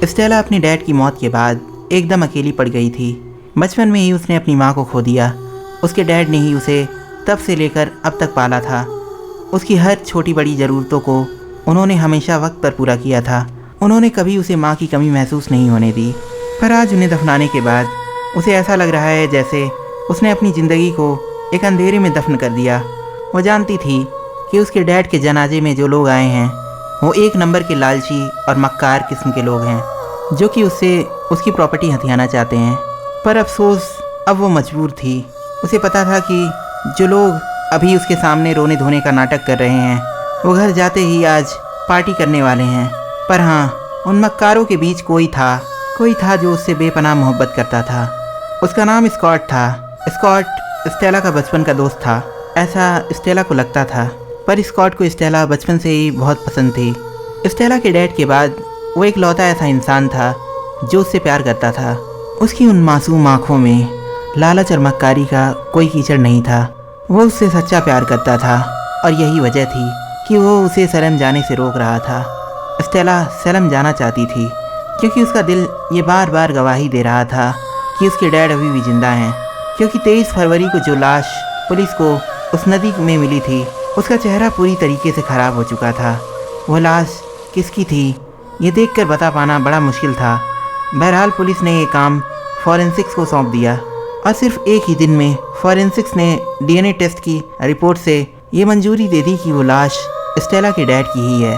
Stella अपनी dad की मौत के बाद एकदम अकेली पड़ गई थी। बचपन में ही उसने अपनी माँ को खो दिया। उसके डैड ने ही उसे तब से लेकर अब तक पाला था। उसकी हर छोटी बड़ी ज़रूरतों को उन्होंने हमेशा वक्त पर पूरा किया था। उन्होंने कभी उसे माँ की कमी महसूस नहीं होने दी। पर आज उन्हें दफनाने के बाद उसे ऐसा लग रहा है जैसे उसने अपनी ज़िंदगी को एक अंधेरे में दफन कर दिया। वो जानती थी कि उसके डैड के जनाजे में जो लोग आए हैं वो एक नंबर के लालची और मक्कार किस्म के लोग हैं, जो कि उससे उसकी प्रॉपर्टी हथियाना चाहते हैं। पर अफसोस अब वो मजबूर थी। उसे पता था कि जो लोग अभी उसके सामने रोने धोने का नाटक कर रहे हैं वो घर जाते ही आज पार्टी करने वाले हैं। पर हाँ, उन मक्कारों के बीच कोई था जो उससे बेपनाह मोहब्बत करता था। उसका नाम स्कॉट था। स्कॉट स्टेला का बचपन का दोस्त था, ऐसा स्टेला को लगता था। पर स्कॉट को स्टेला बचपन से ही बहुत पसंद थी। स्टेला के डैड के बाद वो एक लौता ऐसा इंसान था जो उससे प्यार करता था। उसकी उन मासूम आँखों में लालच और मक्कारी का कोई कीचड़ नहीं था। वो उससे सच्चा प्यार करता था और यही वजह थी कि वो उसे सैलम जाने से रोक रहा था। स्टेला सैलम जाना चाहती थी क्योंकि उसका दिल ये बार बार गवाही दे रहा था कि उसके डैड अभी भी जिंदा हैं। क्योंकि 23 फरवरी को जो लाश पुलिस को उस नदी में मिली थी उसका चेहरा पूरी तरीके से ख़राब हो चुका था। वो लाश किसकी थी ये देखकर बता पाना बड़ा मुश्किल था। बहरहाल पुलिस ने ये काम फॉरेंसिक्स को सौंप दिया और सिर्फ एक ही दिन में फॉरेंसिक्स ने डीएनए टेस्ट की रिपोर्ट से ये मंजूरी दे दी कि वो लाश स्टेला के डैड की ही है।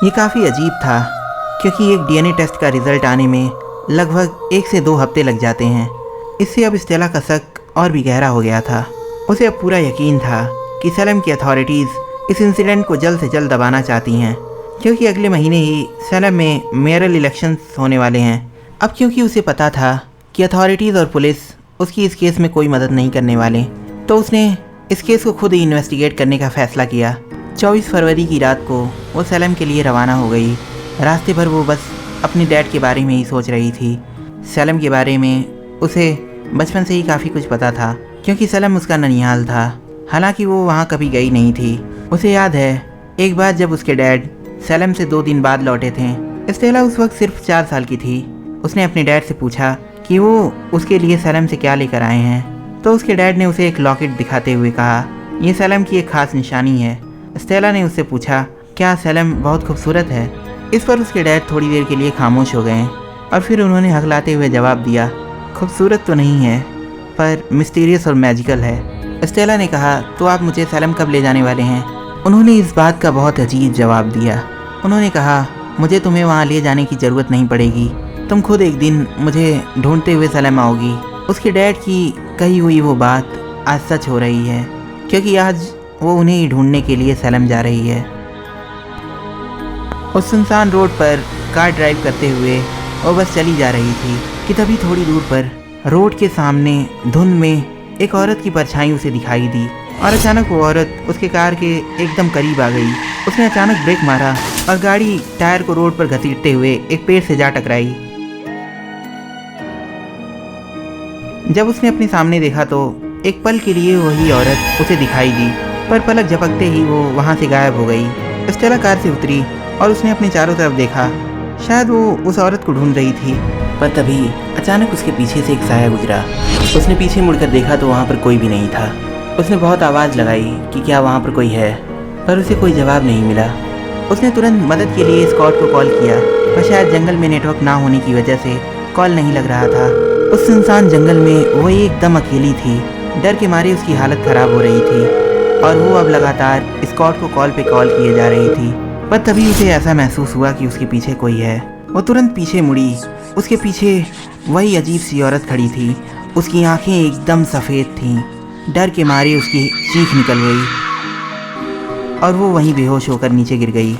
ये काफ़ी अजीब था क्योंकि एक डीएनए टेस्ट का रिज़ल्ट आने में लगभग 1 से 2 हफ्ते लग जाते हैं। इससे अब स्टेला का शक और भी गहरा हो गया था। उसे अब पूरा यकीन था कि सैलम की अथॉरिटीज़ इस इंसिडेंट को जल्द से जल्द दबाना चाहती हैं, क्योंकि अगले महीने ही सैलम में मेयरल इलेक्शंस होने वाले हैं। अब क्योंकि उसे पता था कि अथॉरिटीज़ और पुलिस उसकी इस केस में कोई मदद नहीं करने वाले, तो उसने इस केस को खुद ही इन्वेस्टिगेट करने का फ़ैसला किया। 24 फरवरी की रात को वो सैलम के लिए रवाना हो गई। रास्ते भर वो बस अपने डैड के बारे में ही सोच रही थी। सैलम के बारे में उसे बचपन से ही काफ़ी कुछ पता था क्योंकि सैलम उसका ननिहाल था। हालांकि वो वहाँ कभी गई नहीं थी। उसे याद है एक बार जब उसके डैड सैलम से 2 दिन बाद लौटे थे। स्टेला उस वक्त सिर्फ 4 साल की थी। उसने अपने डैड से पूछा कि वो उसके लिए सैलम से क्या लेकर आए हैं, तो उसके डैड ने उसे एक लॉकेट दिखाते हुए कहा, यह सैलम की एक ख़ास निशानी है। स्टेला ने उससे पूछा, क्या सैलम बहुत खूबसूरत है? इस पर उसके डैड थोड़ी देर के लिए खामोश हो गए और फिर उन्होंने हकलाते हुए जवाब दिया, खूबसूरत तो नहीं है पर मिस्टीरियस और मैजिकल है। स्टेला ने कहा, तो आप मुझे सैलम कब ले जाने वाले हैं? उन्होंने इस बात का बहुत अजीब जवाब दिया। उन्होंने कहा, मुझे तुम्हें वहाँ ले जाने की ज़रूरत नहीं पड़ेगी, तुम खुद एक दिन मुझे ढूंढते हुए सैलम आओगी। उसके डैड की कही हुई वो बात आज सच हो रही है क्योंकि आज वो उन्हें ही ढूंढने के लिए सैलम जा रही है। उस सुनसान रोड पर कार ड्राइव करते हुए वो बस चली जा रही थी कि तभी थोड़ी दूर पर रोड के सामने धुंध में एक औरत की परछाई उसे दिखाई दी और अचानक वो औरत उसके कार के एकदम करीब आ गई। उसने अचानक ब्रेक मारा और गाड़ी टायर को रोड पर घसीटते हुए एक पेड़ से जा टकराई। जब उसने अपने सामने देखा तो एक पल के लिए वही औरत उसे दिखाई दी, पर पलक झपकते ही वो वहाँ से गायब हो गई। स्टेला कार से उतरी और उसने अपने चारों तरफ देखा। शायद वो उस औरत को ढूंढ रही थी, पर तभी अचानक उसके पीछे से एक साया गुजरा। उसने पीछे मुड़कर देखा तो वहाँ पर कोई भी नहीं था। उसने बहुत आवाज़ लगाई कि क्या वहाँ पर कोई है, पर उसे कोई जवाब नहीं मिला। उसने तुरंत मदद के लिए स्कॉट को कॉल किया, पर शायद जंगल में नेटवर्क ना होने की वजह से कॉल नहीं लग रहा था। उस सुनसान जंगल में वो एकदम अकेली थी। डर के मारे उसकी हालत ख़राब हो रही थी और वो अब लगातार स्कॉट को कॉल पे कॉल किए जा रही थी। पर तभी उसे ऐसा महसूस हुआ कि उसके पीछे कोई है। वो तुरंत पीछे मुड़ी। उसके पीछे वही अजीब सी औरत खड़ी थी। उसकी आंखें एकदम सफ़ेद थीं। डर के मारे उसकी चीख निकल गई और वो वहीं बेहोश होकर नीचे गिर गई।